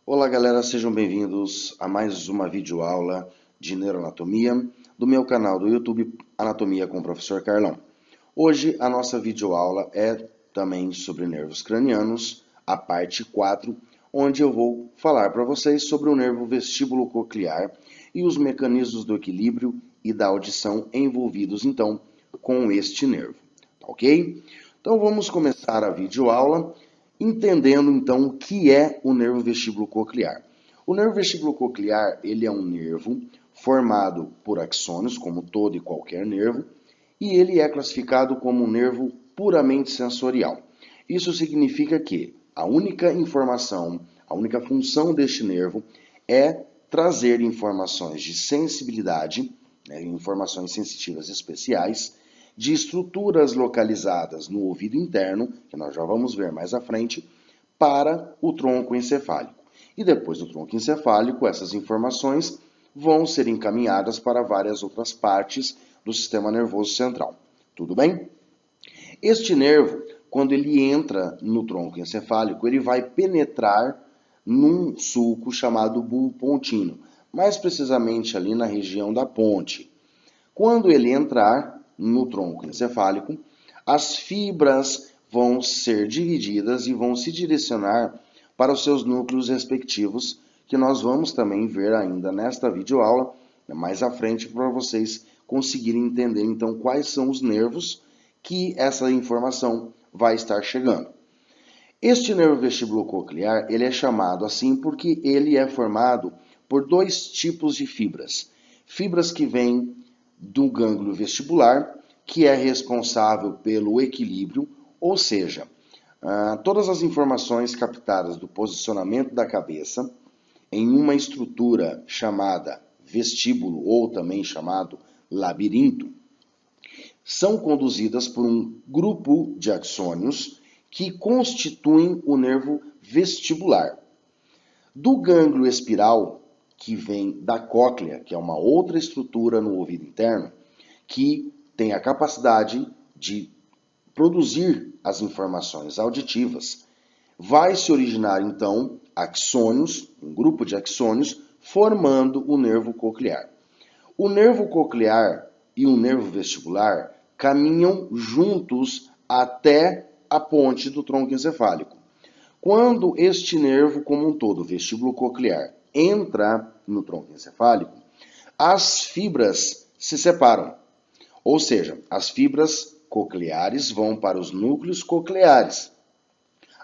Olá galera, sejam bem-vindos a mais uma videoaula de neuroanatomia do meu canal do YouTube Anatomia com o Professor Carlão. Hoje a nossa videoaula é também sobre nervos cranianos, a parte 4, onde eu vou falar para vocês sobre o nervo vestíbulo coclear e os mecanismos do equilíbrio e da audição envolvidos então com este nervo, tá ok? Então vamos começar a videoaula entendendo então o que é o nervo vestíbulo coclear. O nervo vestíbulo coclear, ele é um nervo formado por axônios, como todo e qualquer nervo, e ele é classificado como um nervo puramente sensorial. Isso significa que a única informação, a única função deste nervo é trazer informações de sensibilidade, informações sensitivas especiais, de estruturas localizadas no ouvido interno, que nós já vamos ver mais à frente, para o tronco encefálico. E depois do tronco encefálico, essas informações vão ser encaminhadas para várias outras partes do sistema nervoso central. Tudo bem? Este nervo, quando ele entra no tronco encefálico, ele vai penetrar num sulco chamado bulbo pontino, mais precisamente ali na região da ponte. Quando ele entrar no tronco encefálico, as fibras vão ser divididas e vão se direcionar para os seus núcleos respectivos, que nós vamos também ver ainda nesta videoaula, mais à frente, para vocês conseguirem entender então quais são os nervos que essa informação vai estar chegando. Este nervo vestibulo-coclear, ele é chamado assim porque ele é formado por dois tipos de fibras. Fibras que vêm do gânglio vestibular, que é responsável pelo equilíbrio, ou seja, todas as informações captadas do posicionamento da cabeça em uma estrutura chamada vestíbulo, ou também chamado labirinto, são conduzidas por um grupo de axônios que constituem o nervo vestibular. Do gânglio espiral, que vem da cóclea, que é uma outra estrutura no ouvido interno, que tem a capacidade de produzir as informações auditivas, vai se originar então axônios, um grupo de axônios, formando o nervo coclear. O nervo coclear e o nervo vestibular caminham juntos até a ponte do tronco encefálico. Quando este nervo como um todo, vestíbulo coclear, entra no tronco encefálico, as fibras se separam. Ou seja, as fibras cocleares vão para os núcleos cocleares.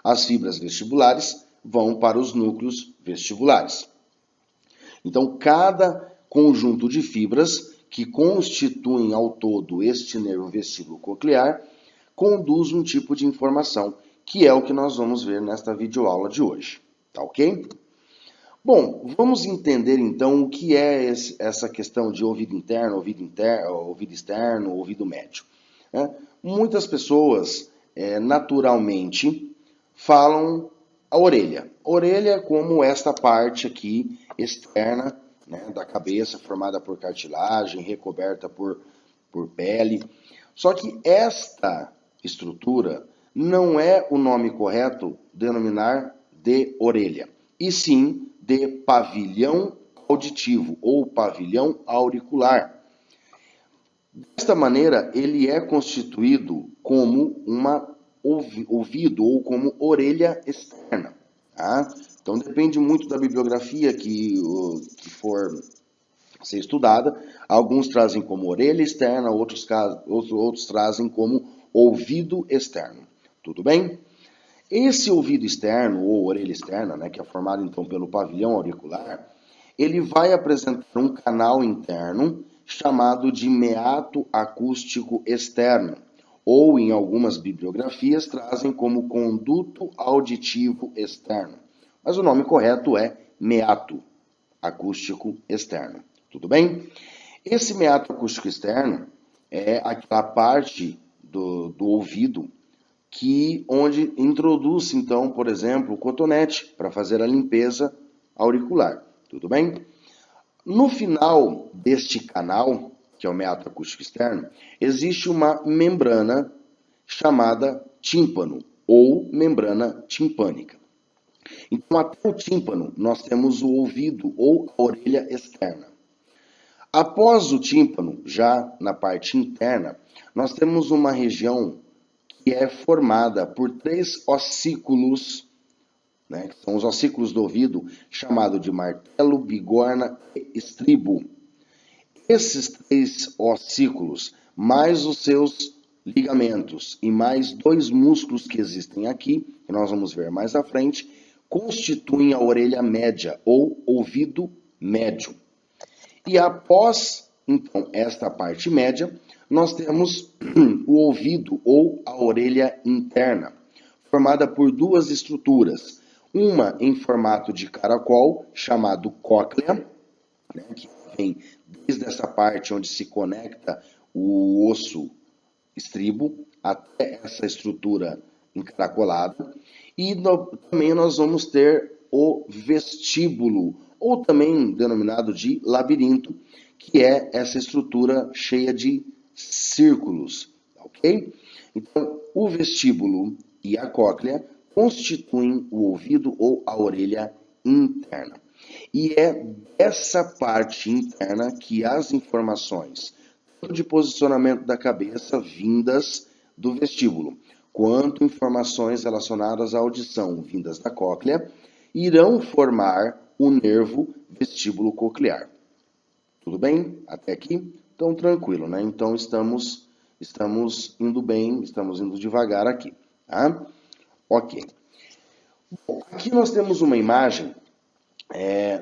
As fibras vestibulares vão para os núcleos vestibulares. Então, cada conjunto de fibras que constituem ao todo este nervo vestíbulo coclear conduz um tipo de informação, que é o que nós vamos ver nesta videoaula de hoje. Tá ok? Bom, vamos entender então o que é essa questão de ouvido interno, ouvido externo, ouvido médio. Muitas pessoas, naturalmente, falam a orelha. Orelha como esta parte aqui externa, da cabeça, formada por cartilagem, recoberta por pele. Só que esta estrutura não é o nome correto denominar de orelha, e sim de pavilhão auditivo ou pavilhão auricular. Desta maneira, ele é constituído como uma ouvido ou como orelha externa. Tá? Então depende muito da bibliografia que for ser estudada. Alguns trazem como orelha externa, outros trazem como ouvido externo. Tudo bem? Esse ouvido externo, ou orelha externa, que é formado então pelo pavilhão auricular, ele vai apresentar um canal interno chamado de meato acústico externo, ou em algumas bibliografias trazem como conduto auditivo externo. Mas o nome correto é meato acústico externo. Tudo bem? Esse meato acústico externo é aquela parte do ouvido onde introduz, então, por exemplo, o cotonete para fazer a limpeza auricular. Tudo bem? No final deste canal, que é o meato acústico externo, existe uma membrana chamada tímpano ou membrana timpânica. Então, até o tímpano, nós temos o ouvido ou a orelha externa. Após o tímpano, já na parte interna, nós temos uma região que é formada por 3 ossículos, né, que são os ossículos do ouvido, chamado de martelo, bigorna e estribo. Esses 3 ossículos, mais os seus ligamentos e mais 2 músculos que existem aqui, que nós vamos ver mais à frente, constituem a orelha média ou ouvido médio. E após, então, esta parte média, nós temos o ouvido ou a orelha interna, formada por 2 estruturas. Uma em formato de caracol, chamado cóclea, né, que vem desde essa parte onde se conecta o osso estribo até essa estrutura encaracolada. E também nós vamos ter o vestíbulo, ou também denominado de labirinto, que é essa estrutura cheia de círculos, ok? Então, o vestíbulo e a cóclea constituem o ouvido ou a orelha interna. E é dessa parte interna que as informações, tanto de posicionamento da cabeça vindas do vestíbulo, quanto informações relacionadas à audição vindas da cóclea, irão formar o nervo vestíbulo coclear. Tudo bem? Até aqui? Então, tranquilo, né? Então, estamos indo bem, estamos indo devagar aqui, tá? Ok. Bom, aqui nós temos uma imagem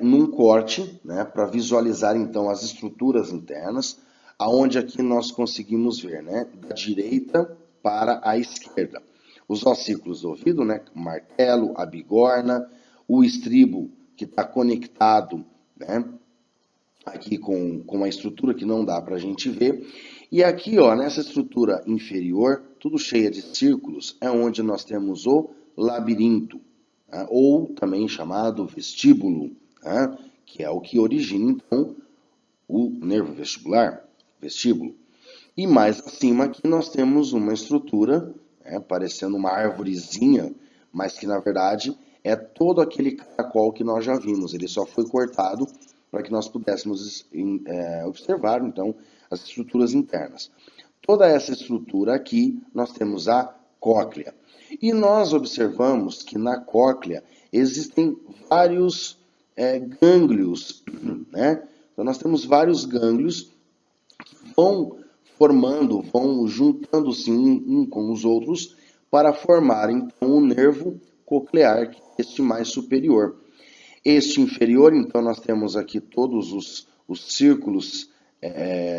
num corte, né, para visualizar, então, as estruturas internas, aonde aqui nós conseguimos ver, né, da direita para a esquerda. Os ossículos do ouvido, né, o martelo, a bigorna, o estribo que está conectado, né, aqui com a estrutura que não dá para a gente ver. E aqui, ó, nessa estrutura inferior, tudo cheia de círculos, é onde nós temos o labirinto, né, ou também chamado vestíbulo, né, que é o que origina, então, o nervo vestibular, vestíbulo. E mais acima aqui nós temos uma estrutura, né, parecendo uma arvorezinha, mas que na verdade é todo aquele caracol que nós já vimos. Ele só foi cortado para que nós pudéssemos observar, então, as estruturas internas. Toda essa estrutura aqui, nós temos a cóclea. E nós observamos que na cóclea existem vários gânglios, né? Então, nós temos vários gânglios que vão formando, vão juntando-se um com os outros para formar, então, o nervo coclear, que é este mais superior. Este inferior, então, nós temos aqui todos os círculos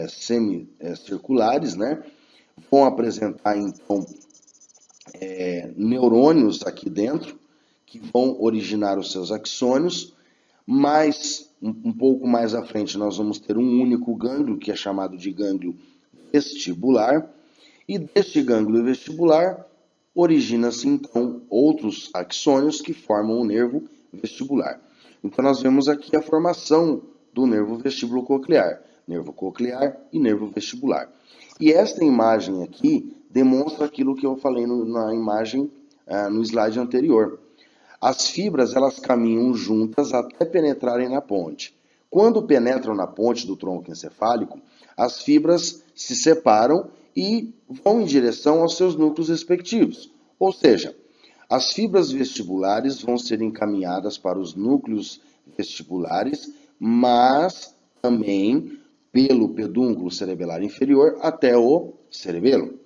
semicirculares, né? Vão apresentar, então, neurônios aqui dentro, que vão originar os seus axônios, mas um pouco mais à frente nós vamos ter um único gânglio, que é chamado de gânglio vestibular, e deste gânglio vestibular origina-se, então, outros axônios que formam o nervo vestibular. Então, nós vemos aqui a formação do nervo vestíbulo coclear, nervo coclear e nervo vestibular. E esta imagem aqui demonstra aquilo que eu falei na imagem, no slide anterior. As fibras, elas caminham juntas até penetrarem na ponte. Quando penetram na ponte do tronco encefálico, as fibras se separam e vão em direção aos seus núcleos respectivos. Ou seja, as fibras vestibulares vão ser encaminhadas para os núcleos vestibulares, mas também pelo pedúnculo cerebelar inferior até o cerebelo.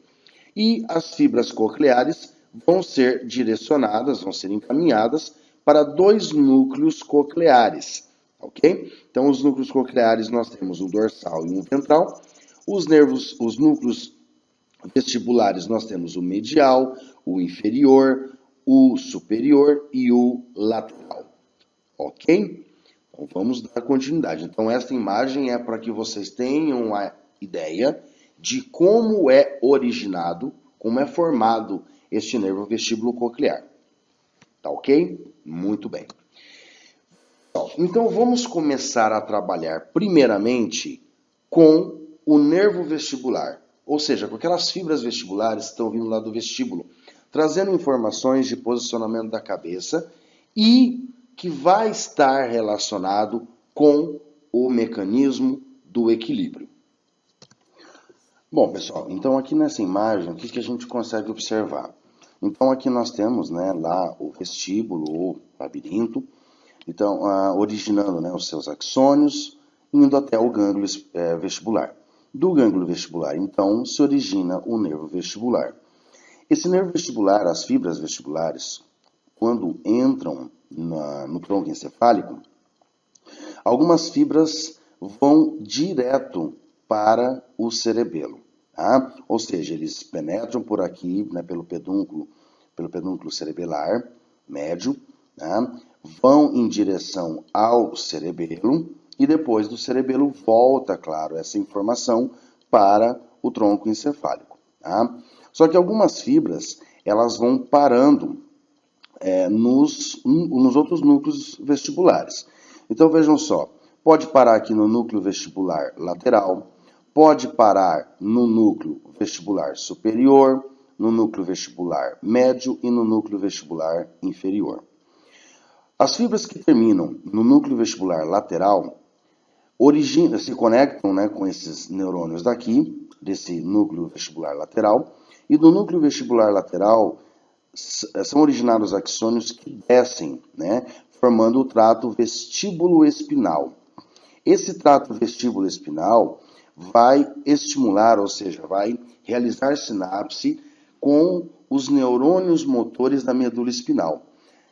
E as fibras cocleares vão ser direcionadas, vão ser encaminhadas para 2 núcleos cocleares, ok? Então, os núcleos cocleares nós temos um dorsal e um ventral. Os núcleos vestibulares nós temos o medial, o inferior, o superior e o lateral, ok? Então, vamos dar continuidade. Então, esta imagem é para que vocês tenham uma ideia de como é originado, como é formado este nervo vestíbulo coclear. Tá ok? Muito bem. Então, vamos começar a trabalhar primeiramente com o nervo vestibular, ou seja, com aquelas fibras vestibulares que estão vindo lá do vestíbulo, trazendo informações de posicionamento da cabeça e que vai estar relacionado com o mecanismo do equilíbrio. Bom, pessoal, então aqui nessa imagem, o que a gente consegue observar? Então aqui nós temos, né, lá o vestíbulo ou labirinto, então originando, né, os seus axônios, indo até o gânglio vestibular. Do gânglio vestibular, então, se origina o nervo vestibular. Esse nervo vestibular, as fibras vestibulares, quando entram no tronco encefálico, algumas fibras vão direto para o cerebelo, tá? Ou seja, eles penetram por aqui, né, pelo pedúnculo cerebelar médio, tá? Vão em direção ao cerebelo e depois do cerebelo volta, claro, essa informação para o tronco encefálico, tá? Só que algumas fibras, elas vão parando nos outros núcleos vestibulares. Então vejam só, pode parar aqui no núcleo vestibular lateral, pode parar no núcleo vestibular superior, no núcleo vestibular médio e no núcleo vestibular inferior. As fibras que terminam no núcleo vestibular lateral se conectam, né, com esses neurônios daqui, desse núcleo vestibular lateral, e do núcleo vestibular lateral são originados axônios que descem, né, formando o trato vestíbulo-espinal. Esse trato vestíbulo-espinal vai estimular, ou seja, vai realizar sinapse com os neurônios motores da medula espinal,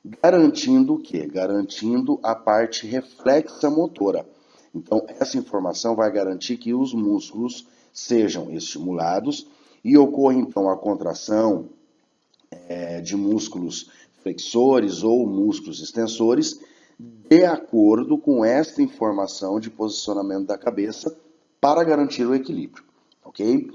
garantindo o quê? Garantindo a parte reflexa motora. Então, essa informação vai garantir que os músculos sejam estimulados e ocorra, então, a contração de músculos flexores ou músculos extensores, de acordo com esta informação de posicionamento da cabeça para garantir o equilíbrio, ok?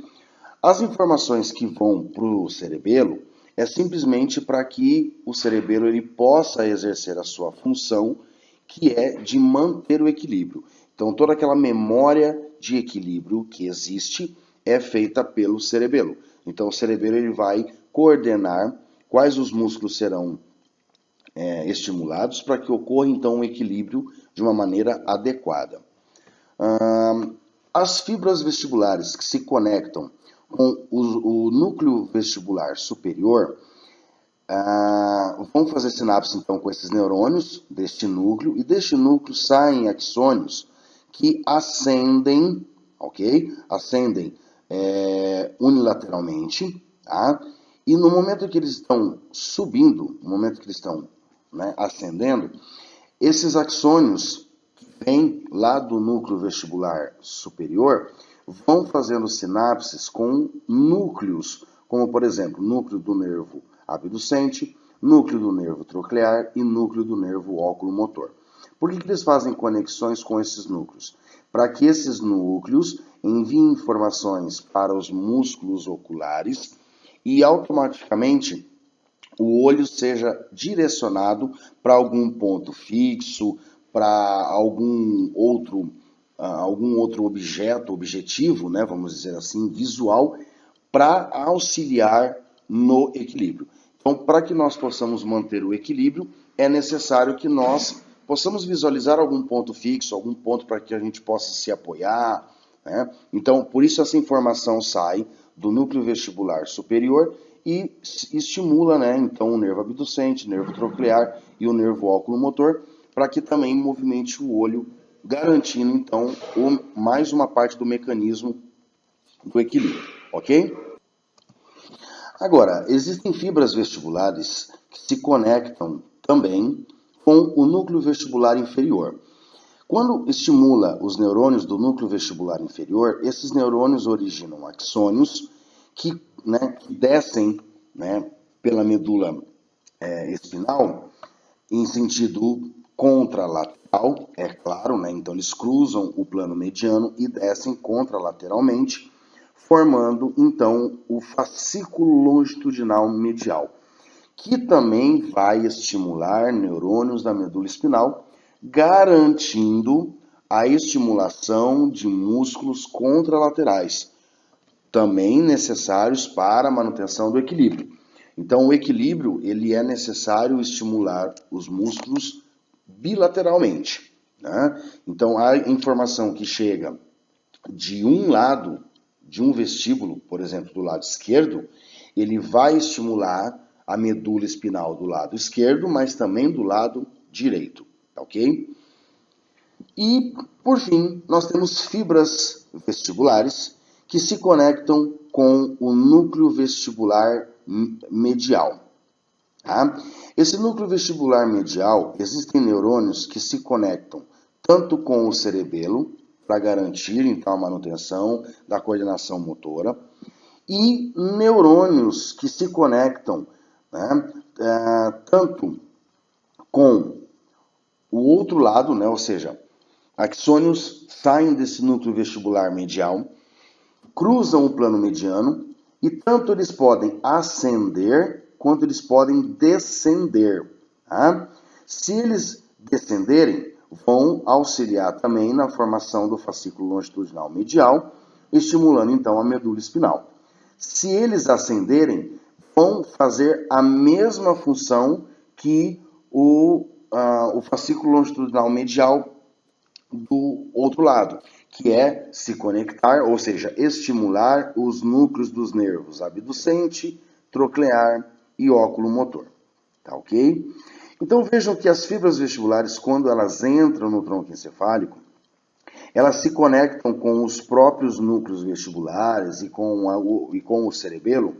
As informações que vão para o cerebelo é simplesmente para que o cerebelo ele possa exercer a sua função, que é de manter o equilíbrio. Então, toda aquela memória de equilíbrio que existe é feita pelo cerebelo. Então, o cerebelo ele vai coordenar quais os músculos serão estimulados para que ocorra, então, um equilíbrio de uma maneira adequada. As fibras vestibulares que se conectam com o núcleo vestibular superior vão fazer sinapse, então, com esses neurônios deste núcleo, e deste núcleo saem axônios que ascendem, ok? Ascendem unilateralmente, tá? E no momento que eles estão subindo, no momento que eles estão, né, ascendendo, esses axônios que vêm lá do núcleo vestibular superior vão fazendo sinapses com núcleos, como por exemplo, núcleo do nervo abducente, núcleo do nervo troclear e núcleo do nervo óculo-motor. Por que eles fazem conexões com esses núcleos? Para que esses núcleos enviem informações para os músculos oculares e automaticamente o olho seja direcionado para algum ponto fixo, para algum outro objetivo, né, vamos dizer assim, visual, para auxiliar no equilíbrio. Então, para que nós possamos manter o equilíbrio, é necessário que nós possamos visualizar algum ponto fixo, algum ponto para que a gente possa se apoiar, né? Então, por isso essa informação sai do núcleo vestibular superior e estimula, né, então, o nervo abducente, o nervo troclear e o nervo óculo-motor, para que também movimente o olho, garantindo, então, mais uma parte do mecanismo do equilíbrio, ok? Agora, existem fibras vestibulares que se conectam também com o núcleo vestibular inferior. Quando estimula os neurônios do núcleo vestibular inferior, esses neurônios originam axônios que descem, né, pela medula espinal em sentido contralateral, é claro, né? Então eles cruzam o plano mediano e descem contralateralmente, formando então o fascículo longitudinal medial, que também vai estimular neurônios da medula espinal, garantindo a estimulação de músculos contralaterais, também necessários para a manutenção do equilíbrio. Então, o equilíbrio, ele é necessário estimular os músculos bilateralmente, né? Então, a informação que chega de um lado, de um vestíbulo, por exemplo, do lado esquerdo, ele vai estimular a medula espinal do lado esquerdo, mas também do lado direito, tá ok? E, por fim, nós temos fibras vestibulares que se conectam com o núcleo vestibular medial. Tá? Esse núcleo vestibular medial, existem neurônios que se conectam tanto com o cerebelo, para garantir então a manutenção da coordenação motora, e neurônios que se conectam, né, tanto com o outro lado, né, ou seja, axônios saem desse núcleo vestibular medial, cruzam o plano mediano e tanto eles podem ascender quanto eles podem descender. Tá? Se eles descenderem, vão auxiliar também na formação do fascículo longitudinal medial, estimulando então a medula espinal. Se eles ascenderem, vão fazer a mesma função que o fascículo longitudinal medial do outro lado, que é se conectar, ou seja, estimular os núcleos dos nervos abducente, troclear e oculomotor. Tá ok? Então vejam que as fibras vestibulares, quando elas entram no tronco encefálico, elas se conectam com os próprios núcleos vestibulares e com o cerebelo,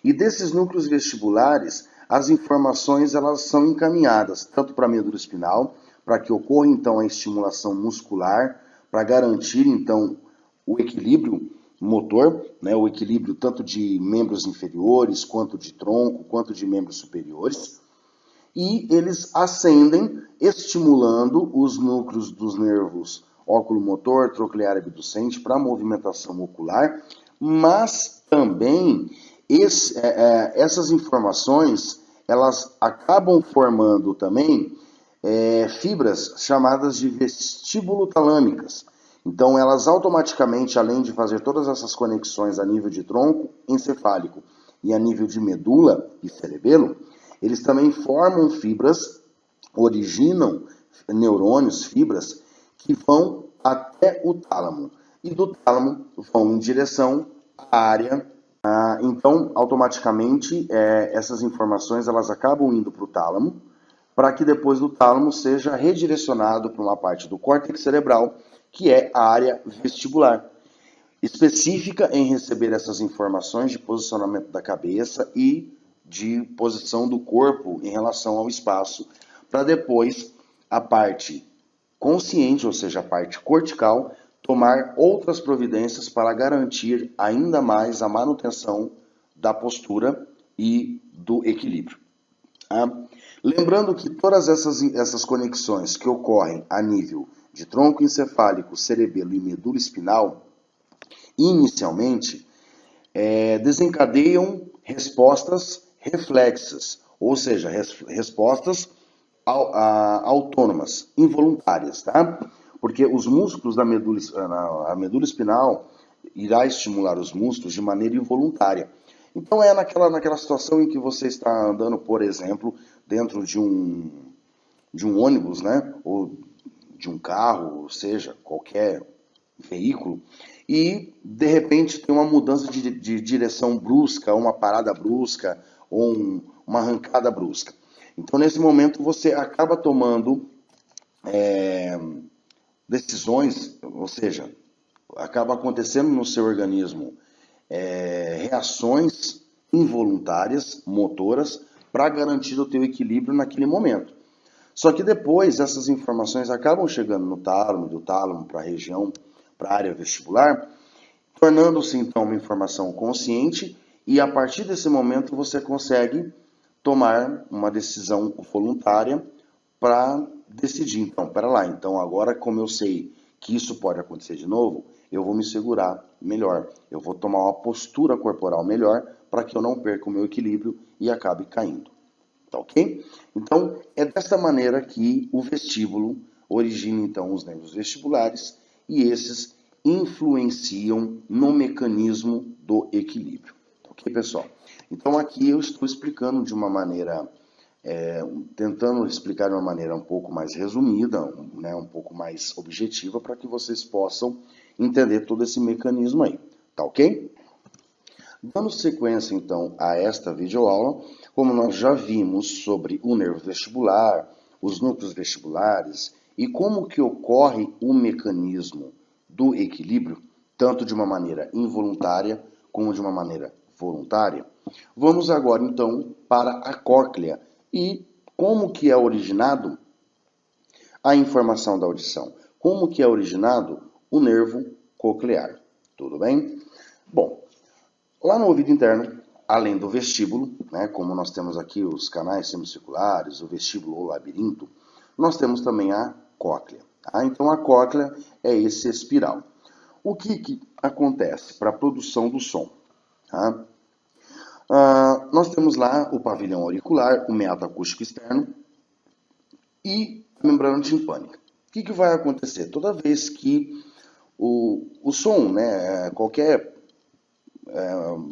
e desses núcleos vestibulares, as informações elas são encaminhadas tanto para a medula espinal, para que ocorra então a estimulação muscular, para garantir então o equilíbrio motor, né, o equilíbrio tanto de membros inferiores, quanto de tronco, quanto de membros superiores, e eles ascendem estimulando os núcleos dos nervos oculomotor, troclear e abducente para a movimentação ocular, mas também essas informações elas acabam formando também fibras chamadas de vestíbulo-talâmicas. Então, elas automaticamente, além de fazer todas essas conexões a nível de tronco encefálico e a nível de medula e cerebelo, eles também formam fibras, originam neurônios, fibras, que vão até o tálamo. E do tálamo vão em direção à área. Então, automaticamente, essas informações elas acabam indo para o tálamo, para que depois do tálamo seja redirecionado para uma parte do córtex cerebral, que é a área vestibular, específica em receber essas informações de posicionamento da cabeça e de posição do corpo em relação ao espaço, para depois a parte consciente, ou seja, a parte cortical, tomar outras providências para garantir ainda mais a manutenção da postura e do equilíbrio. Lembrando que todas essas conexões que ocorrem a nível de tronco encefálico, cerebelo e medula espinal, inicialmente, desencadeiam respostas reflexas, ou seja, respostas autônomas, involuntárias, tá? Porque os músculos da a medula espinal irá estimular os músculos de maneira involuntária. Então é naquela situação em que você está andando, por exemplo, dentro de um ônibus, né? Ou de um carro, ou seja, qualquer veículo, e de repente tem uma mudança de direção brusca, uma parada brusca, ou uma arrancada brusca. Então nesse momento você acaba tomando decisões, ou seja, acaba acontecendo no seu organismo reações involuntárias, motoras, para garantir o teu equilíbrio naquele momento. Só que depois essas informações acabam chegando no tálamo, do tálamo para a região, para a área vestibular, tornando-se então uma informação consciente e a partir desse momento você consegue tomar uma decisão voluntária para decidir, então, pera lá, então agora como eu sei que isso pode acontecer de novo, eu vou me segurar melhor, eu vou tomar uma postura corporal melhor para que eu não perca o meu equilíbrio e acabe caindo. Tá ok? Então, é dessa maneira que o vestíbulo origina, então, os nervos vestibulares e esses influenciam no mecanismo do equilíbrio. Tá ok, pessoal? Então aqui eu estou explicando de uma maneira, tentando explicar de uma maneira um pouco mais resumida, né, um pouco mais objetiva, para que vocês possam entender todo esse mecanismo aí, tá ok? Dando sequência então a esta videoaula, como nós já vimos sobre o nervo vestibular, os núcleos vestibulares e como que ocorre o mecanismo do equilíbrio, tanto de uma maneira involuntária como de uma maneira voluntária, vamos agora então para a cóclea e como que é originado a informação da audição, como que é originado o nervo coclear, tudo bem? Bom, lá no ouvido interno, além do vestíbulo, né, como nós temos aqui os canais semicirculares, o vestíbulo ou labirinto, nós temos também a cóclea. Tá? Então a cóclea é esse espiral. O que acontece para a produção do som? Tá? Nós temos lá o pavilhão auricular, o meato acústico externo e a membrana timpânica. O que vai acontecer? Toda vez que o som, né, qualquer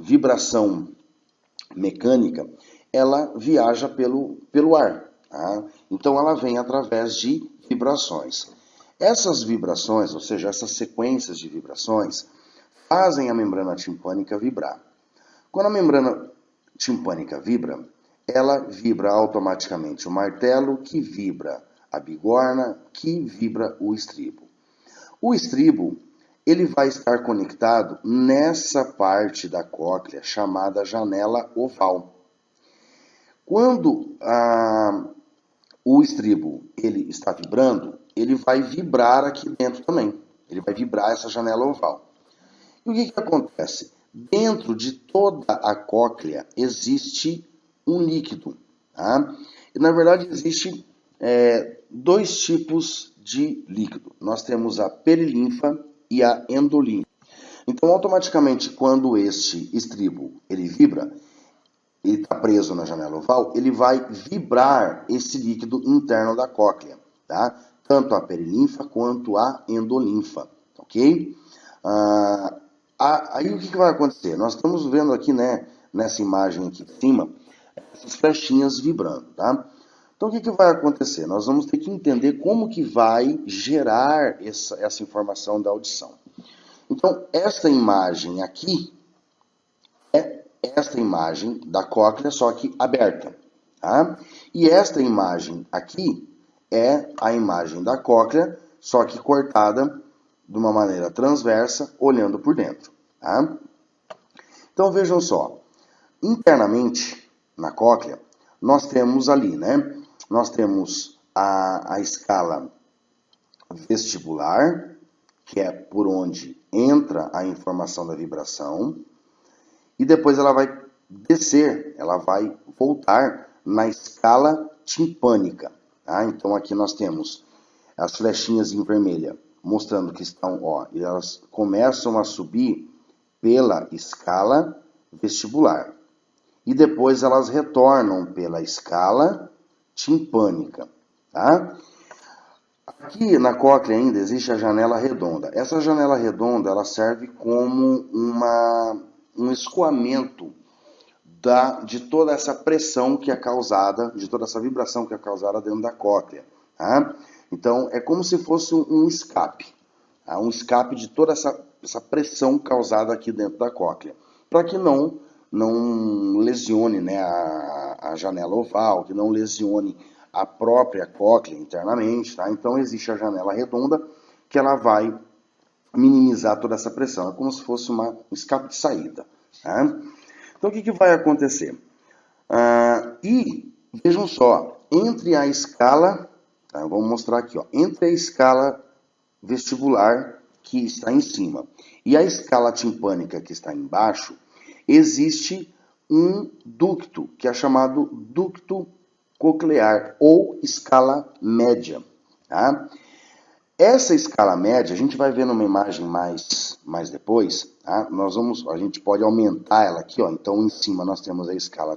vibração mecânica, ela viaja pelo ar. Tá? Então ela vem através de vibrações. Essas vibrações, ou seja, essas sequências de vibrações, fazem a membrana timpânica vibrar. Quando a membrana timpânica vibra, ela vibra automaticamente o martelo, que vibra a bigorna, que vibra o estribo. O estribo, ele vai estar conectado nessa parte da cóclea chamada janela oval. Quando o estribo ele está vibrando, ele vai vibrar aqui dentro também. Ele vai vibrar essa janela oval. E o que acontece? Dentro de toda a cóclea existe um líquido. Tá? E, na verdade, existe dois tipos de líquido. Nós temos a perilinfa e a endolinfa. Então, automaticamente, quando este estribo ele vibra, ele está preso na janela oval, ele vai vibrar esse líquido interno da cóclea, tá? Tanto a perilinfa quanto a endolinfa, ok? Aí o que vai acontecer? Nós estamos vendo aqui, né, nessa imagem aqui de cima, essas flechinhas vibrando, tá? Então o que vai acontecer? Nós vamos ter que entender como que vai gerar essa informação da audição. Então, esta imagem aqui é esta imagem da cóclea, só que aberta. Tá? E esta imagem aqui é a imagem da cóclea, só que cortada de uma maneira transversa, olhando por dentro. Tá? Então, vejam só. Internamente, na cóclea, nós temos ali, né? Nós temos a escala vestibular, que é por onde entra a informação da vibração, e depois ela vai descer, ela vai voltar na escala timpânica. Tá? Então aqui nós temos as flechinhas em vermelha, mostrando que estão, elas começam a subir pela escala vestibular. E depois elas retornam pela escala timpânica. Tá? Aqui na cóclea ainda existe a janela redonda. Essa janela redonda ela serve como um escoamento de toda essa pressão que é causada, de toda essa vibração que é causada dentro da cóclea. Tá? Então é como se fosse um escape. Tá? Um escape de toda essa pressão causada aqui dentro da cóclea. Para que não lesione, né, a janela oval, que não lesione a própria cóclea internamente, tá? Então existe a janela redonda que ela vai minimizar toda essa pressão, é como se fosse um escape de saída. Tá? Então o que vai acontecer? E vejam só, entre a escala, tá? Vamos mostrar aqui, entre a escala vestibular que está em cima e a escala timpânica que está embaixo, existe um ducto, que é chamado ducto coclear, ou escala média. Tá? Essa escala média, a gente vai ver numa imagem mais depois, tá? A gente pode aumentar ela aqui, então em cima nós temos a escala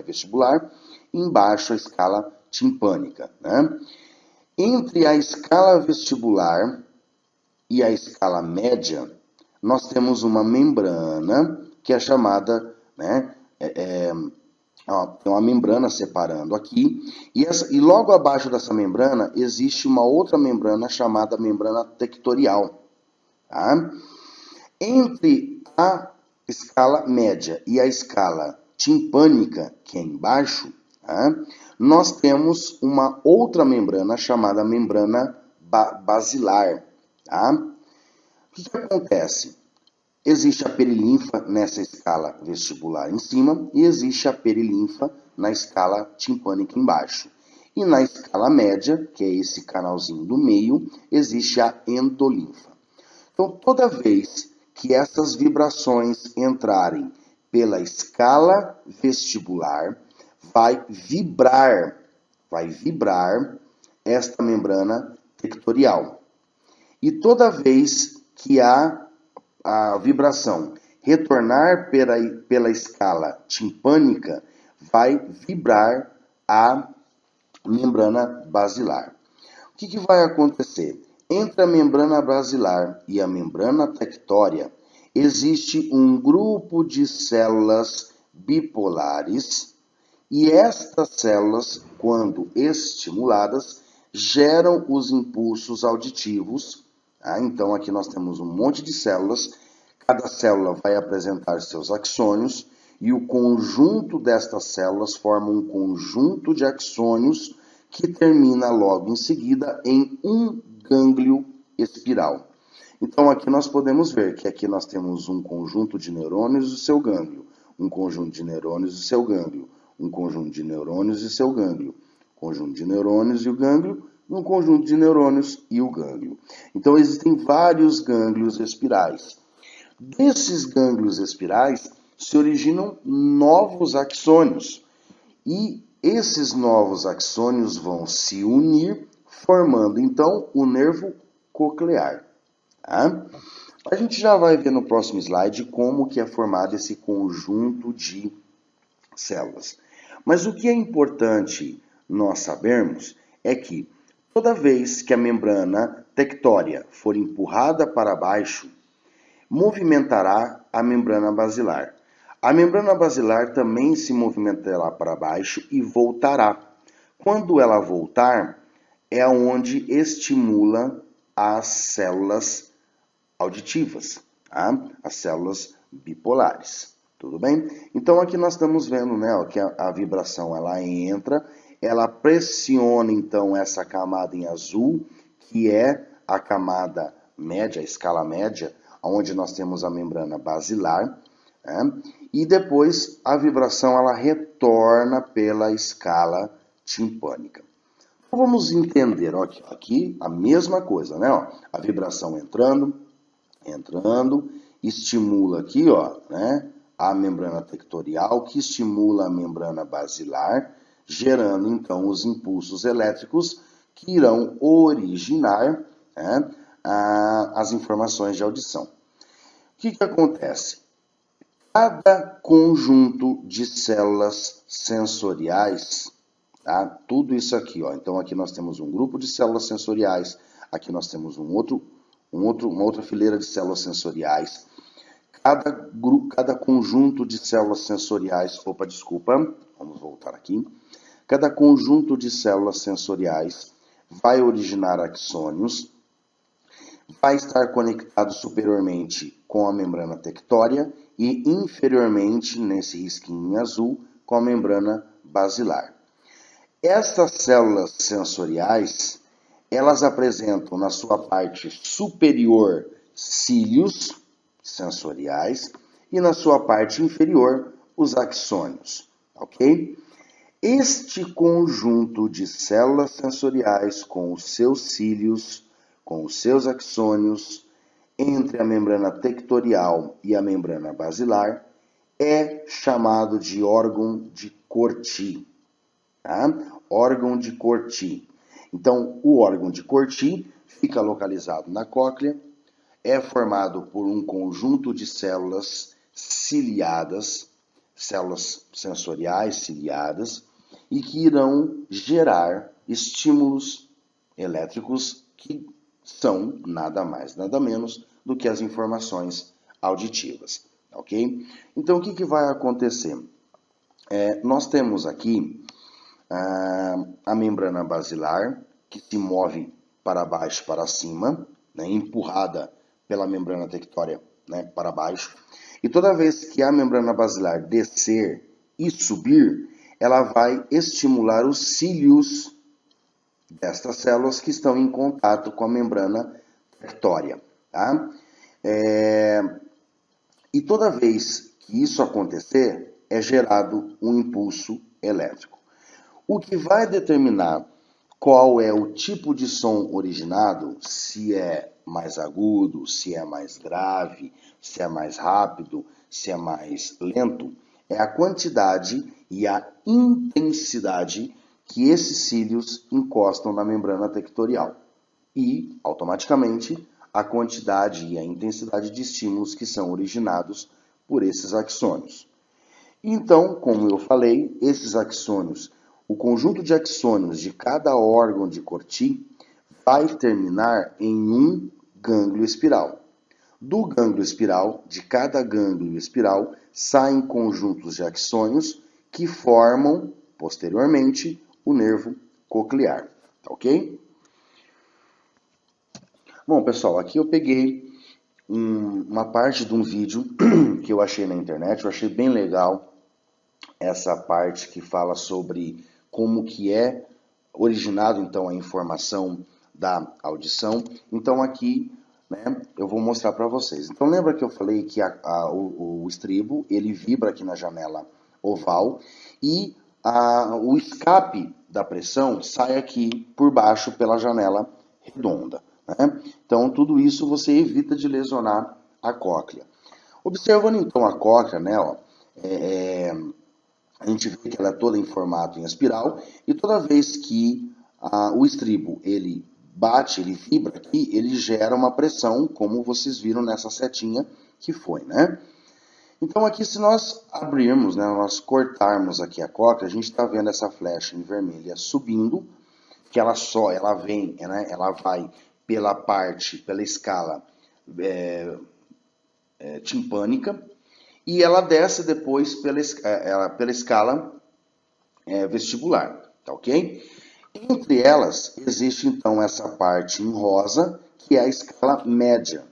vestibular, e embaixo a escala timpânica. Né? Entre a escala vestibular e a escala média, nós temos uma membrana que é chamada, né, tem uma membrana separando aqui, e logo abaixo dessa membrana existe uma outra membrana chamada membrana tectorial. Tá? Entre a escala média e a escala timpânica, que é embaixo, tá? Nós temos uma outra membrana chamada membrana basilar. Tá? O que acontece? Existe a perilinfa nessa escala vestibular em cima e existe a perilinfa na escala timpânica embaixo. E na escala média, que é esse canalzinho do meio, existe a endolinfa. Então, toda vez que essas vibrações entrarem pela escala vestibular, vai vibrar esta membrana tectorial. E toda vez que a vibração retornar pela escala timpânica, vai vibrar a membrana basilar. O que vai acontecer? Entre a membrana basilar e a membrana tectória, existe um grupo de células bipolares, e estas células, quando estimuladas, geram os impulsos auditivos. Tá? Então, aqui nós temos um monte de células, cada célula vai apresentar seus axônios, e o conjunto destas células forma um conjunto de axônios que termina logo em seguida em um gânglio espiral. Então, aqui nós podemos ver que aqui nós temos um conjunto de neurônios e seu gânglio, um conjunto de neurônios e seu gânglio, um conjunto de neurônios e seu gânglio, conjunto de neurônios e o gânglio, um conjunto de neurônios e o gânglio. Então, existem vários gânglios espirais. Desses gânglios espirais se originam novos axônios, e esses novos axônios vão se unir, formando então o nervo coclear. Tá? A gente já vai ver no próximo slide como que é formado esse conjunto de células. Mas o que é importante nós sabermos é que toda vez que a membrana tectória for empurrada para baixo, movimentará a membrana basilar. A membrana basilar também se movimentará para baixo e voltará. Quando ela voltar, é onde estimula as células auditivas, tá? As células bipolares. Tudo bem? Então aqui nós estamos vendo, né, que a vibração ela entra, ela pressiona então essa camada em azul, que é a camada média, a escala média, onde nós temos a membrana basilar, né? E depois a vibração ela retorna pela escala timpânica. Então, vamos entender, ó, aqui a mesma coisa, né? Ó, a vibração entrando, estimula aqui, ó, né, a membrana tectorial, que estimula a membrana basilar, gerando então os impulsos elétricos que irão originar, né, as informações de audição. O que acontece? Cada conjunto de células sensoriais, tá? Tudo isso aqui, ó. Então aqui nós temos um grupo de células sensoriais, aqui nós temos uma outra fileira de células sensoriais. Cada conjunto de células sensoriais, vamos voltar aqui. Cada conjunto de células sensoriais vai originar axônios, vai estar conectado superiormente com a membrana tectória e inferiormente, nesse risquinho em azul, com a membrana basilar. Essas células sensoriais, elas apresentam na sua parte superior cílios sensoriais e na sua parte inferior os axônios, ok? Este conjunto de células sensoriais com os seus cílios, com os seus axônios, entre a membrana tectorial e a membrana basilar, é chamado de órgão de Corti. Tá? Órgão de Corti. Então, o órgão de Corti fica localizado na cóclea, é formado por um conjunto de células ciliadas, células sensoriais ciliadas, e que irão gerar estímulos elétricos que são nada mais, nada menos do que as informações auditivas, ok? Então, o que vai acontecer? Nós temos aqui a membrana basilar, que se move para baixo, para cima, né, empurrada pela membrana tectória, né, para baixo. E toda vez que a membrana basilar descer e subir, ela vai estimular os cílios destas células que estão em contato com a membrana tectória. Tá? E toda vez que isso acontecer, é gerado um impulso elétrico. O que vai determinar qual é o tipo de som originado, se é mais agudo, se é mais grave, se é mais rápido, se é mais lento, é a quantidade e a intensidade que esses cílios encostam na membrana tectorial. E, automaticamente, a quantidade e a intensidade de estímulos que são originados por esses axônios. Então, como eu falei, esses axônios, o conjunto de axônios de cada órgão de Corti vai terminar em um gânglio espiral. Do gânglio espiral, de cada gânglio espiral, saem conjuntos de axônios que formam, posteriormente, o nervo coclear. Tá ok? Bom, pessoal, aqui eu peguei uma parte de um vídeo que eu achei na internet, eu achei bem legal essa parte que fala sobre como que é originado então a informação da audição. Então aqui, né, eu vou mostrar para vocês. Então lembra que eu falei que o estribo ele vibra aqui na janela oval e o escape da pressão sai aqui por baixo pela janela redonda. Né? Então tudo isso você evita de lesionar a cóclea. Observando então a cóclea, né, ó, a gente vê que ela é toda em formato em espiral e toda vez que o estribo ele bate, ele vibra aqui, ele gera uma pressão, como vocês viram nessa setinha que foi, né? Então aqui se nós abrirmos, né, nós cortarmos aqui a cóclea, a gente está vendo essa flecha em vermelha subindo, que ela vem, né, ela vai pela escala timpânica, e ela desce depois pela escala vestibular, tá ok? Entre elas, existe então essa parte em rosa, que é a escala média.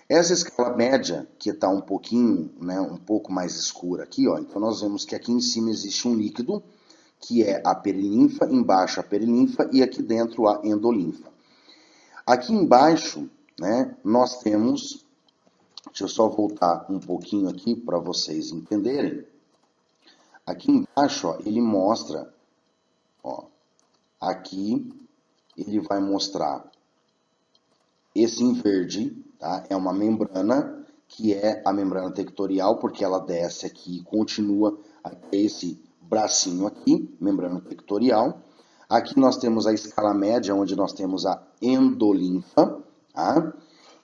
Essa escala média, que está um pouquinho, né, um pouco mais escura aqui, ó, então nós vemos que aqui em cima existe um líquido, que é a perilinfa, embaixo a perilinfa e aqui dentro a endolinfa. Aqui embaixo, né, nós temos, deixa eu só voltar um pouquinho aqui para vocês entenderem. Aqui embaixo, ó, ele mostra, ó, aqui ele vai mostrar esse em verde, tá? É uma membrana, que é a membrana tectorial, porque ela desce aqui e continua até esse bracinho aqui, membrana tectorial. Aqui nós temos a escala média, onde nós temos a endolinfa, tá?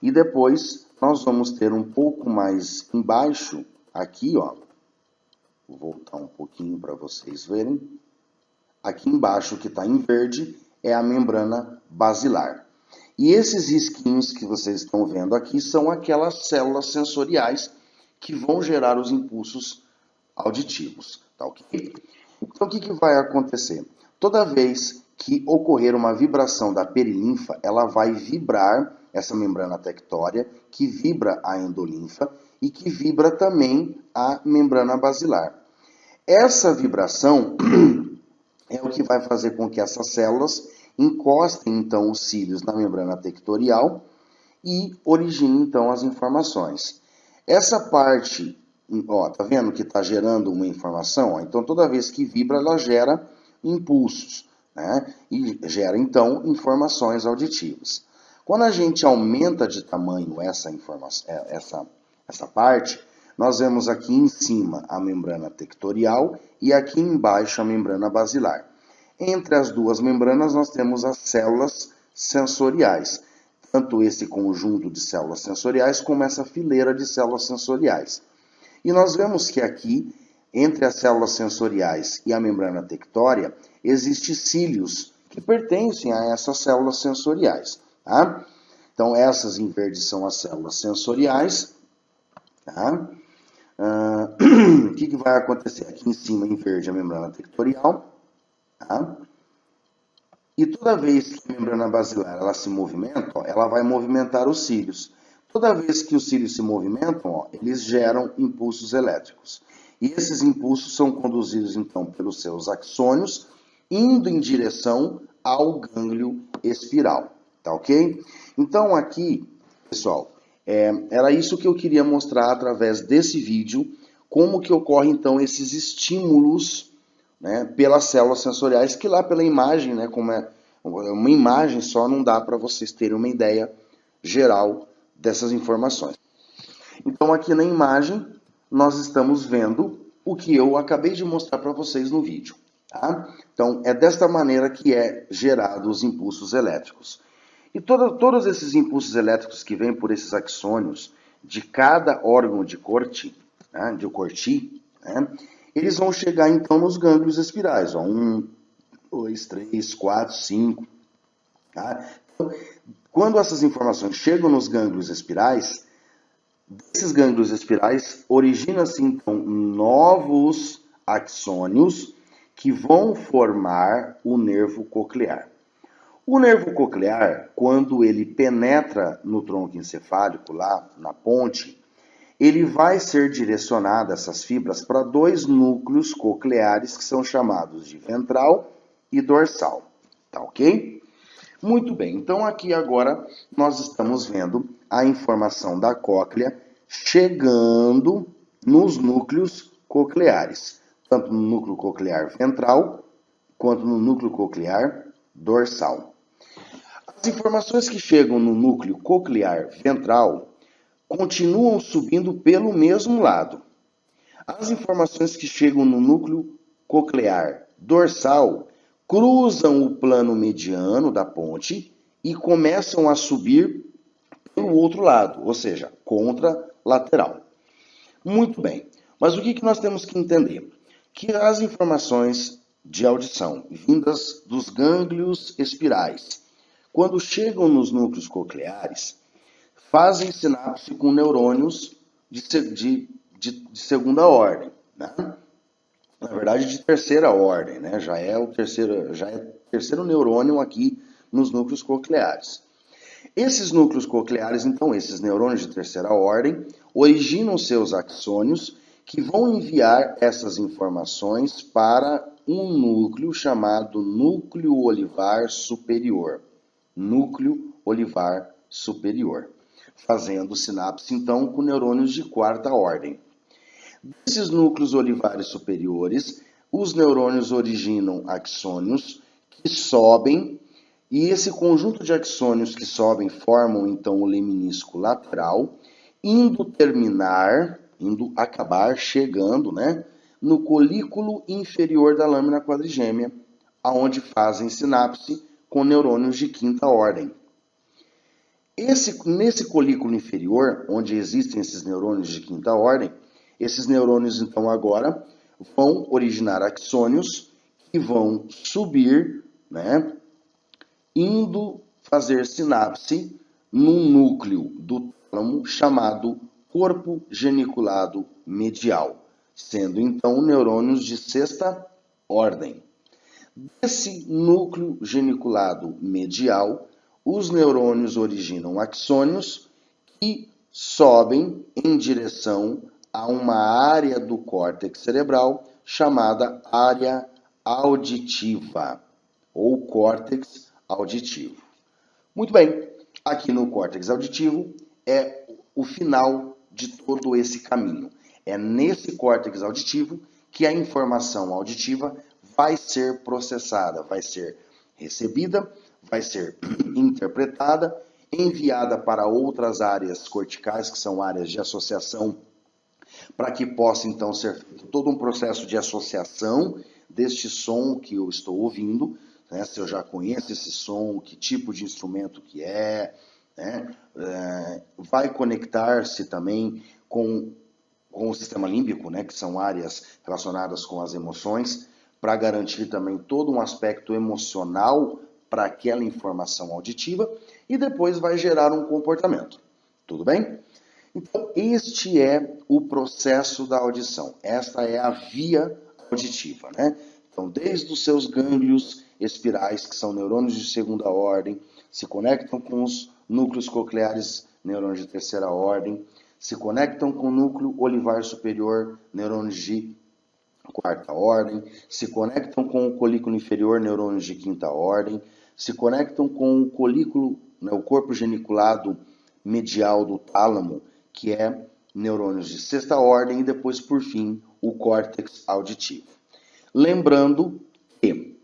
E depois nós vamos ter um pouco mais embaixo, aqui, ó, vou voltar um pouquinho para vocês verem. Aqui embaixo, que está em verde, é a membrana basilar. E esses risquinhos que vocês estão vendo aqui são aquelas células sensoriais que vão gerar os impulsos auditivos, tá ok? Então, o que vai acontecer? Toda vez que ocorrer uma vibração da perilinfa, ela vai vibrar essa membrana tectória, que vibra a endolinfa e que vibra também a membrana basilar. Essa vibração é o que vai fazer com que essas células encostem então os cílios na membrana tectorial e originem então as informações. Essa parte, ó, tá vendo que está gerando uma informação? Ó, então toda vez que vibra ela gera impulsos, né? E gera então informações auditivas. Quando a gente aumenta de tamanho essa parte, nós vemos aqui em cima a membrana tectorial e aqui embaixo a membrana basilar. Entre as duas membranas nós temos as células sensoriais, tanto esse conjunto de células sensoriais como essa fileira de células sensoriais. E nós vemos que aqui, entre as células sensoriais e a membrana tectória, existem cílios que pertencem a essas células sensoriais. Tá? Então essas em verde são as células sensoriais, tá? O que vai acontecer? Aqui em cima, em verde, a membrana tectorial. Tá? E toda vez que a membrana basilar ela se movimenta, ó, ela vai movimentar os cílios. Toda vez que os cílios se movimentam, ó, eles geram impulsos elétricos. E esses impulsos são conduzidos, então, pelos seus axônios, indo em direção ao gânglio espiral. Tá ok? Então, aqui, pessoal, era isso que eu queria mostrar através desse vídeo, como que ocorrem, então, esses estímulos, né, pelas células sensoriais, que lá pela imagem, né, como é uma imagem só, não dá para vocês terem uma ideia geral dessas informações. Então, aqui na imagem, nós estamos vendo o que eu acabei de mostrar para vocês no vídeo. Tá? Então, é desta maneira que é gerado os impulsos elétricos. E todos esses impulsos elétricos que vêm por esses axônios de cada órgão de Corti, né, né, eles vão chegar então nos gânglios espirais. Ó, 1, 2, 3, 4, 5. Tá? Então, quando essas informações chegam nos gânglios espirais, desses gânglios espirais origina-se então novos axônios que vão formar o nervo coclear. O nervo coclear, quando ele penetra no tronco encefálico, lá na ponte, ele vai ser direcionado, essas fibras, para dois núcleos cocleares que são chamados de ventral e dorsal. Tá ok? Muito bem, então aqui agora nós estamos vendo a informação da cóclea chegando nos núcleos cocleares, tanto no núcleo coclear ventral quanto no núcleo coclear dorsal. As informações que chegam no núcleo coclear ventral continuam subindo pelo mesmo lado. As informações que chegam no núcleo coclear dorsal cruzam o plano mediano da ponte e começam a subir pelo outro lado, ou seja, contralateral. Muito bem, mas o que nós temos que entender? Que as informações de audição vindas dos gânglios espirais, quando chegam nos núcleos cocleares, fazem sinapse com neurônios de segunda ordem, né? Na verdade, de terceira ordem, né? Já é o terceiro neurônio aqui nos núcleos cocleares. Esses núcleos cocleares, então, esses neurônios de terceira ordem, originam seus axônios que vão enviar essas informações para um núcleo chamado núcleo olivar superior. Núcleo olivar superior, fazendo sinapse, então, com neurônios de quarta ordem. Desses núcleos olivares superiores, os neurônios originam axônios que sobem, e esse conjunto de axônios que sobem formam, então, o leminisco lateral, indo acabar chegando, né, no colículo inferior da lâmina quadrigêmea, aonde fazem sinapse com neurônios de quinta ordem. Nesse colículo inferior, onde existem esses neurônios de quinta ordem, esses neurônios, então, agora vão originar axônios que vão subir, né, indo fazer sinapse num núcleo do tálamo chamado corpo geniculado medial, sendo, então, neurônios de sexta ordem. Desse núcleo geniculado medial, os neurônios originam axônios que sobem em direção a uma área do córtex cerebral chamada área auditiva, ou córtex auditivo. Muito bem, aqui no córtex auditivo é o final de todo esse caminho. É nesse córtex auditivo que a informação auditiva vai ser processada, vai ser recebida, vai ser interpretada, enviada para outras áreas corticais, que são áreas de associação, para que possa então ser feito todo um processo de associação deste som que eu estou ouvindo, né? Se eu já conheço esse som, que tipo de instrumento que é, né? Vai conectar-se também com o sistema límbico, né? Que são áreas relacionadas com as emoções, para garantir também todo um aspecto emocional para aquela informação auditiva, e depois vai gerar um comportamento. Tudo bem? Então, este é o processo da audição. Esta é a via auditiva, né? Então, desde os seus gânglios espirais, que são neurônios de segunda ordem, se conectam com os núcleos cocleares, neurônios de terceira ordem, se conectam com o núcleo olivar superior, neurônios de quarta ordem, se conectam com o colículo inferior, neurônios de quinta ordem, se conectam com o colículo, né, o corpo geniculado medial do tálamo, que é neurônios de sexta ordem, e depois, por fim, o córtex auditivo. Lembrando que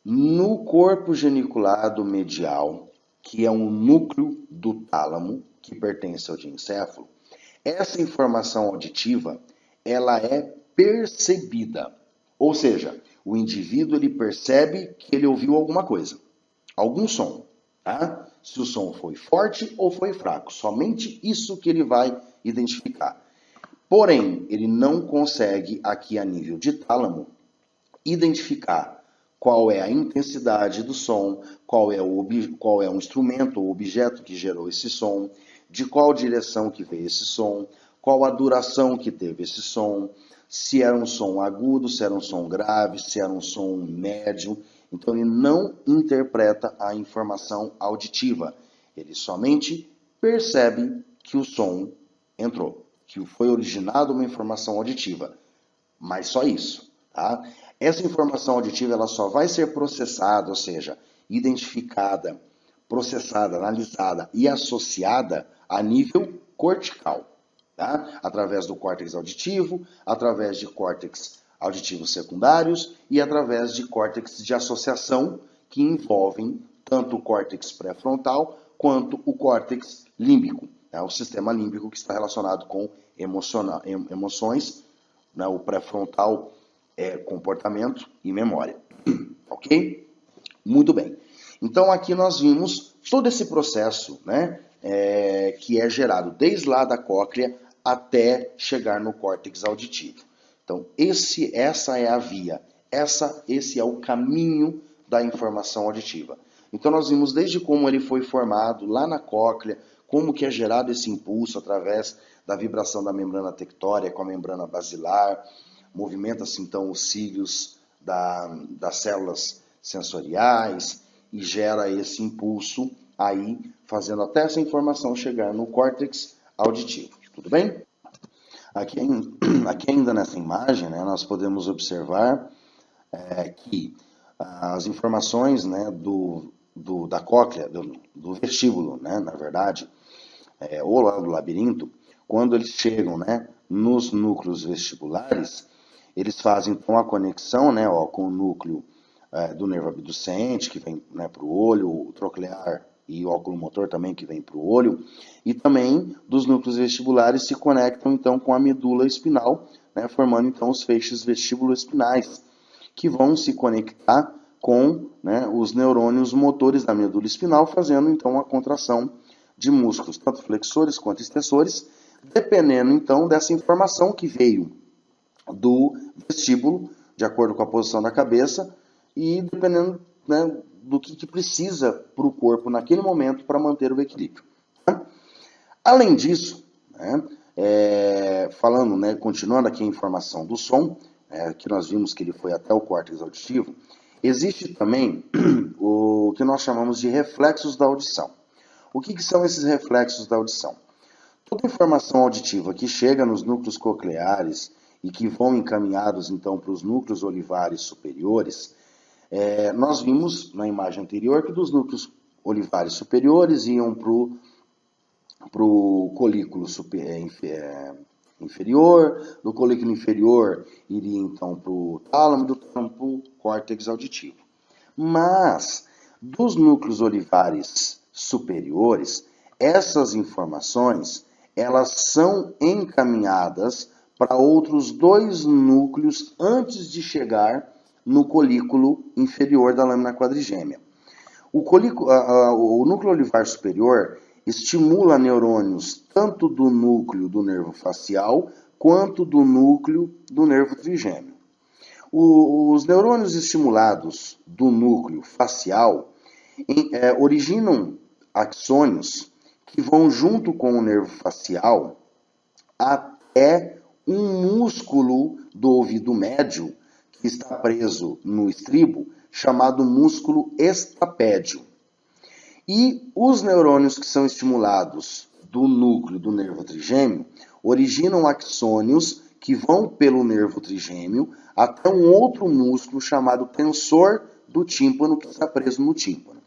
no corpo geniculado medial, que é um núcleo do tálamo, que pertence ao diencéfalo, essa informação auditiva, ela é percebida. Ou seja, o indivíduo ele percebe que ele ouviu alguma coisa, algum som, tá? Se o som foi forte ou foi fraco, somente isso que ele vai identificar. Porém, ele não consegue, aqui a nível de tálamo, identificar qual é a intensidade do som, qual é o instrumento ou objeto que gerou esse som, de qual direção que veio esse som, qual a duração que teve esse som, se era um som agudo, se era um som grave, se era um som médio. Então ele não interpreta a informação auditiva, ele somente percebe que o som entrou, que foi originado uma informação auditiva, mas só isso, tá? Essa informação auditiva ela só vai ser processada, ou seja, identificada, processada, analisada e associada a nível cortical, tá? Através do córtex auditivo, através de córtex auditivos secundários e através de córtex de associação que envolvem tanto o córtex pré-frontal quanto o córtex límbico, né? O sistema límbico que está relacionado com emoções, né? O pré-frontal é comportamento e memória, ok? Muito bem. Então aqui nós vimos todo esse processo, né, que é gerado desde lá da cóclea até chegar no córtex auditivo. Então essa é a via, esse é o caminho da informação auditiva. Então nós vimos desde como ele foi formado lá na cóclea, como que é gerado esse impulso através da vibração da membrana tectória com a membrana basilar, movimenta-se então os cílios das células sensoriais e gera esse impulso aí, fazendo até essa informação chegar no córtex auditivo. Tudo bem? Aqui ainda nessa imagem, né, nós podemos observar que as informações, né, da cóclea, do vestíbulo, né, na verdade, ou lá do labirinto, quando eles chegam, né, nos núcleos vestibulares, eles fazem então a conexão, né, com o núcleo do nervo abducente, que vem, né, para o olho, o troclear e o oculomotor também, que vem para o olho, e também dos núcleos vestibulares se conectam então com a medula espinal, né, formando então os feixes vestíbulo-espinais, que vão se conectar com, né, os neurônios motores da medula espinal, fazendo então a contração de músculos, tanto flexores quanto extensores, dependendo então dessa informação que veio do vestíbulo, de acordo com a posição da cabeça, e dependendo, né, do que precisa para o corpo naquele momento para manter o equilíbrio. Tá? Além disso, né, falando, né, continuando aqui a informação do som, que nós vimos que ele foi até o córtex auditivo, existe também o que nós chamamos de reflexos da audição. O que são esses reflexos da audição? Toda informação auditiva que chega nos núcleos cocleares e que vão encaminhados então para os núcleos olivares superiores, nós vimos na imagem anterior que dos núcleos olivares superiores iam para o colículo inferior, do colículo inferior iria então para o tálamo, do tálamo para o córtex auditivo. Mas dos núcleos olivares superiores, essas informações elas são encaminhadas para outros dois núcleos antes de chegar no colículo inferior da lâmina quadrigêmea. O núcleo olivar superior estimula neurônios tanto do núcleo do nervo facial quanto do núcleo do nervo trigêmeo. Os neurônios estimulados do núcleo facial originam axônios que vão junto com o nervo facial até um músculo do ouvido médio que está preso no estribo, chamado músculo estapédio. E os neurônios que são estimulados do núcleo do nervo trigêmeo originam axônios que vão pelo nervo trigêmeo até um outro músculo chamado tensor do tímpano que está preso no tímpano.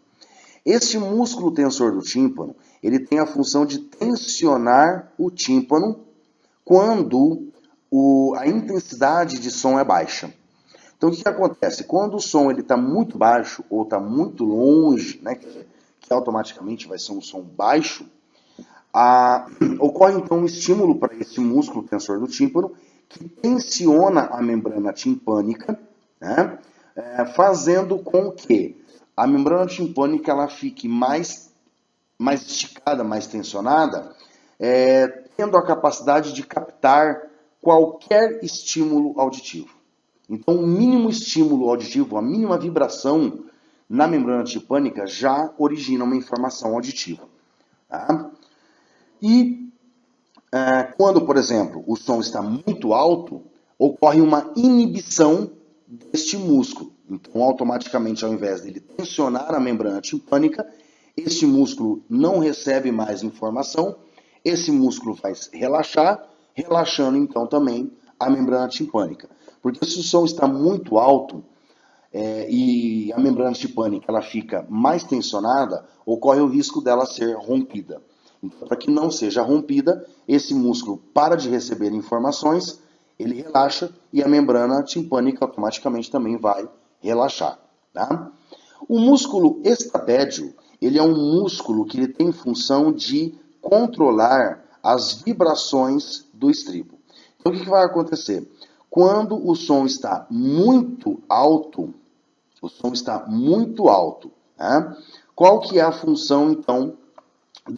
Este músculo tensor do tímpano, ele tem a função de tensionar o tímpano quando a intensidade de som é baixa. Então o que acontece? Quando o som está muito baixo ou está muito longe, né, que automaticamente vai ser um som baixo, ocorre então um estímulo para esse músculo tensor do tímpano que tensiona a membrana timpânica, né, fazendo com que a membrana timpânica ela fique mais esticada, mais tensionada, tendo a capacidade de captar qualquer estímulo auditivo. Então, o mínimo estímulo auditivo, a mínima vibração na membrana timpânica já origina uma informação auditiva. Tá? E quando, por exemplo, o som está muito alto, ocorre uma inibição deste músculo. Então, automaticamente, ao invés dele tensionar a membrana timpânica, este músculo não recebe mais informação, esse músculo vai relaxar, relaxando então também a membrana timpânica. Porque se o som está muito alto e a membrana timpânica ela fica mais tensionada, ocorre o risco dela ser rompida. Então, para que não seja rompida, esse músculo para de receber informações, ele relaxa e a membrana timpânica automaticamente também vai relaxar. Tá? O músculo estapédio, ele é um músculo que ele tem função de controlar as vibrações do estribo. Então, o que vai acontecer? Quando o som está muito alto, né? Qual que é a função, então,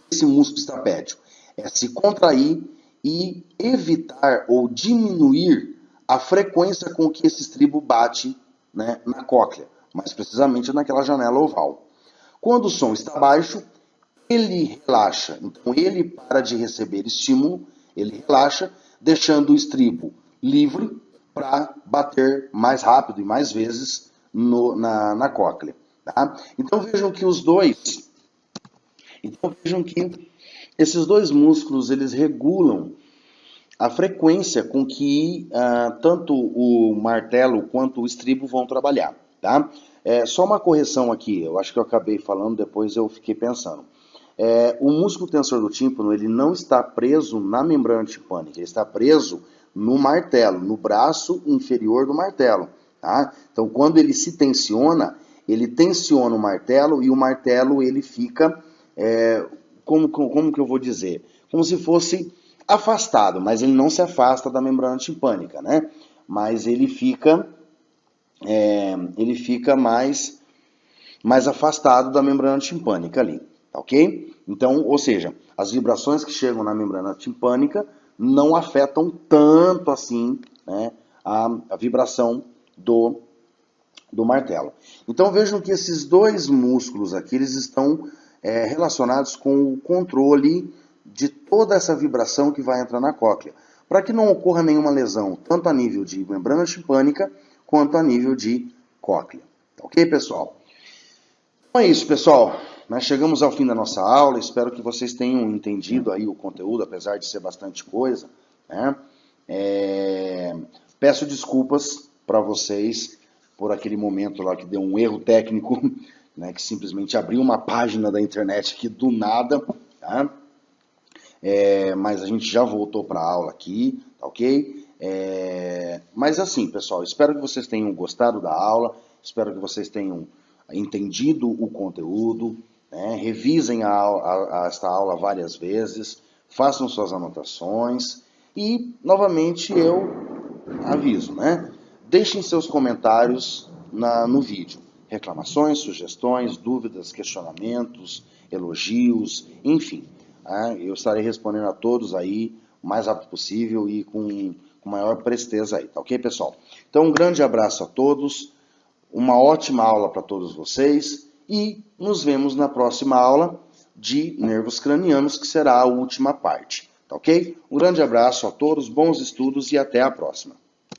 desse músculo estapédio? É se contrair e evitar ou diminuir a frequência com que esse estribo bate, né, na cóclea, mais precisamente naquela janela oval. Quando o som está baixo, ele relaxa, então ele para de receber estímulo, ele relaxa, deixando o estribo livre para bater mais rápido e mais vezes na cóclea. Tá? Então vejam que esses dois músculos eles regulam a frequência com que tanto o martelo quanto o estribo vão trabalhar. Tá? Só uma correção aqui, eu acho que eu acabei falando, depois eu fiquei pensando. O músculo tensor do tímpano ele não está preso na membrana timpânica, ele está preso no martelo, no braço inferior do martelo. Tá? Então, quando ele se tensiona, ele tensiona o martelo e o martelo ele fica, como que eu vou dizer? Como se fosse afastado, mas ele não se afasta da membrana timpânica, né? Mas ele fica mais afastado da membrana timpânica ali, tá ok? Então, ou seja, as vibrações que chegam na membrana timpânica não afetam tanto assim, né, a vibração do martelo. Então vejam que esses dois músculos aqui, eles estão relacionados com o controle de toda essa vibração que vai entrar na cóclea, para que não ocorra nenhuma lesão, tanto a nível de membrana timpânica, quanto a nível de cóclea. Tá ok, pessoal? Então é isso, pessoal. Nós chegamos ao fim da nossa aula, espero que vocês tenham entendido aí o conteúdo, apesar de ser bastante coisa, né? Peço desculpas para vocês por aquele momento lá que deu um erro técnico, né, que simplesmente abriu uma página da internet aqui do nada, tá? Mas a gente já voltou para a aula aqui, tá ok? Mas assim, pessoal, espero que vocês tenham gostado da aula, espero que vocês tenham entendido o conteúdo, né? Revisem esta aula várias vezes, façam suas anotações e, novamente, eu aviso, né? Deixem seus comentários no vídeo. Reclamações, sugestões, dúvidas, questionamentos, elogios, enfim. Eu estarei respondendo a todos aí o mais rápido possível e com maior presteza aí, tá ok, pessoal? Então, um grande abraço a todos, uma ótima aula para todos vocês e nos vemos na próxima aula, de nervos cranianos, que será a última parte, tá ok? Um grande abraço a todos, bons estudos e até a próxima.